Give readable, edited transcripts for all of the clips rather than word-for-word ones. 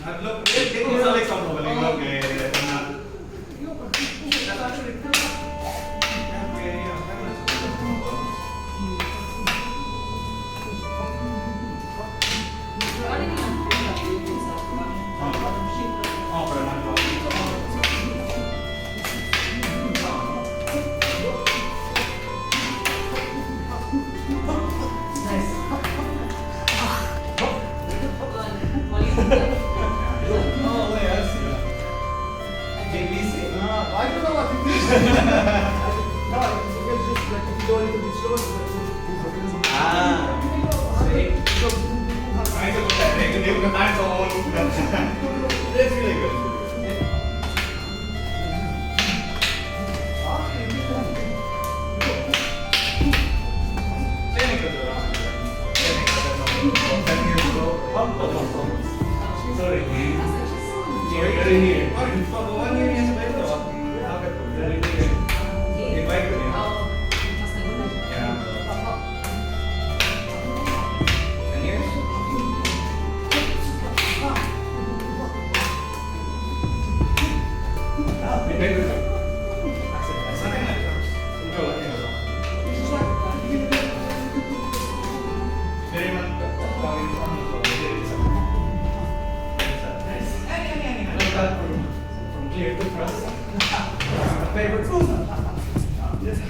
Look, di ko sa Alex ako balik lang kay na. I don't know what it is. No, it's just like if you go a little bit slow, Trying to put that negative hands on. That's really good. Sorry. Dari here. Oh, 1 year yang sebenarnya tuh. Apa tuh? Dari here. Di baik tuh ya. Ya. 10 years. Beda tuh. Sana nggak? Enggak lah ya. Dari mana? Kawin sama dari sana. From clear to frost. Favorite food. Yes.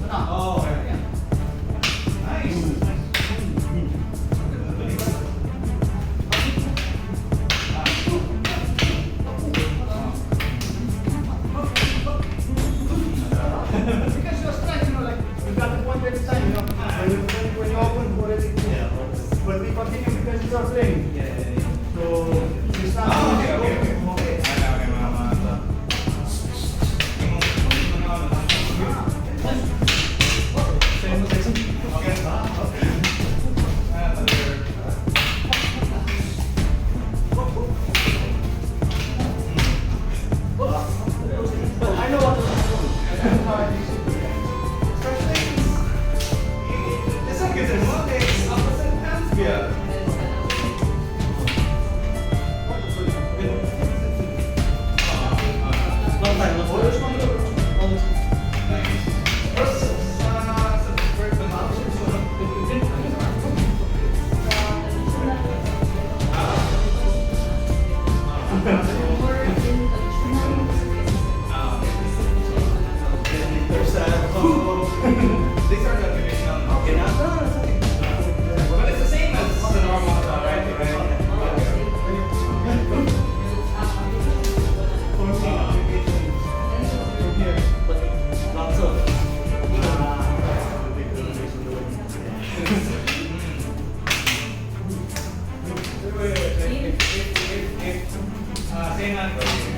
Oh, yeah. Nice. because you're straight, you know, like you got the point every time, you know. When you open already, but we continue because you are playing. So it's not. Okay. But I know what to do. That's how I do it. It's okay, it's opposite hands. Yeah. These are the traditional. Okay, now. But it's the same as the normal, right? Same hand. Okay.